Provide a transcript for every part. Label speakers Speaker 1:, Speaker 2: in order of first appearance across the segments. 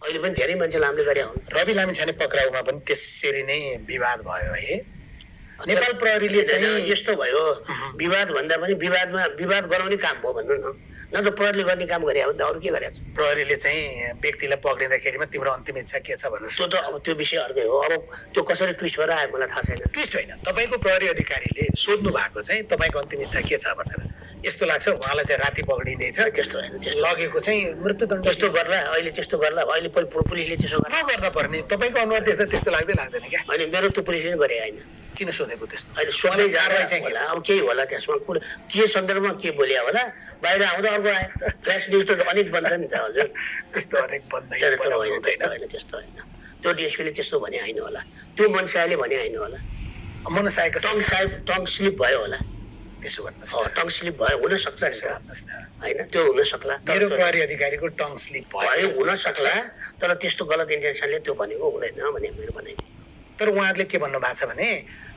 Speaker 1: अहिले पनि धेरै मान्छेले हामीले गरे हुन्।
Speaker 2: रवि लामिछाने पक्राउमा पनि त्यसरी नै विवाद भयो है। नेपाल प्रहरीले चाहिँ
Speaker 1: यस्तो भयो, विवाद भन्दा पनि विवाद गराउने काम भयो भन्नु न त प्रहरीले गर्ने काम गरे हो नि त, अरू के गरेको छ?
Speaker 2: प्रहरीले चाहिँ व्यक्तिलाई पक्रिँदाखेरिमा तिम्रो अन्तिम इच्छा के छ भनेर
Speaker 1: त्यो त अब त्यो विषय अर्कै हो। अब त्यो कसरी ट्विस्ट भएर आयो मलाई थाहा छैन।
Speaker 2: ट्विस्ट होइन, तपाईँको प्रहरी अधिकारीले सोध्नु भएको चाहिँ तपाईँको अन्तिम इच्छा के छ भनेर। यस्तो लाग्छ उहाँलाई चाहिँ राति पक्रिँदैछ,
Speaker 1: त्यस्तो होइन, त्यस्तो
Speaker 2: लगेको चाहिँ मृत्युदण्ड
Speaker 1: त्यस्तो गर्ला अहिले, त्यस्तो गर्ला अहिले पुलिसले त्यसो गर्ला
Speaker 2: नगर्न पर्ने। तपाईँको अनुहार देख्दा त्यस्तो लाग्दैन क्या?
Speaker 1: होइन, मेरो त्यो पुलिसले गरे होइन।
Speaker 2: किन सोधेको त्यस्तो?
Speaker 1: अहिले सोध्दै
Speaker 2: कारवाही
Speaker 1: चाहिँ
Speaker 2: चाहिँ
Speaker 1: होला, अब केही होला त्यसमा, के सन्दर्भमा के बोल्या होला, बाहिर आउँदा अर्को आयो। फ्ल्यास न्युज त अनेक बन्छ नि त हजुर।
Speaker 2: त्यस्तो अनेक बन्दैन,
Speaker 1: त्यस्तो होइन, त्यो डिएसपीले त्यस्तो भने होइन होला, त्यो मनसायले भने होइन होला,
Speaker 2: मनसायको
Speaker 1: टङ स्लिप भयो होला,
Speaker 2: त्यसो भन्नुहोस् न।
Speaker 1: टङ स्लिप भयो हुन सक्छ
Speaker 2: भन्नुहोस् न।
Speaker 1: होइन, त्यो हुन सक्ला,
Speaker 2: मेरो प्रहरी अधिकारीको टङ स्लिप
Speaker 1: भयो हुन सक्ला, तर त्यस्तो गलत इन्टेन्सनले त्यो भनेको हुँदैन भने मेरो भनाइ।
Speaker 2: तर उहाँहरूले के भन्नुभएको छ भने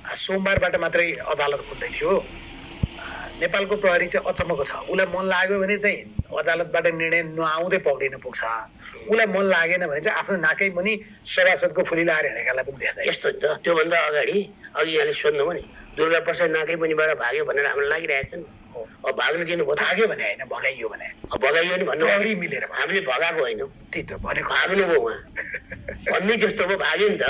Speaker 2: सोमबारबाट मात्रै अदालत खुल्दै थियो। नेपालको प्रहरी चाहिँ अचम्मको छ, उसलाई मन लाग्यो भने चाहिँ अदालतबाट निर्णय नआउँदै पक्रिन पुग्छ, उसलाई मन लागेन भने चाहिँ आफ्नो नाकै मुनि सभासदको फुली लाएर हिँडेकालाई पनि देख्दैन।
Speaker 1: यस्तो नि त, त्योभन्दा अगाडि अघि यहाँले सोध्नु भने दुर्गा प्रसाद नाकै मुनिबाट भाग्यो भनेर हामीलाई लागिरहेको छ नि। अब भाग्नु दिनुभयो,
Speaker 2: भाग्यो भने होइन, भगाइयो भने।
Speaker 1: भगाइयो नि भन्नु,
Speaker 2: प्रहरी मिलेर
Speaker 1: हामीले भगाएको होइन,
Speaker 2: त्यही त भनेको।
Speaker 1: भाग्नु भयो उहाँ भन्ने जस्तो भयो, भाग्यो नि त।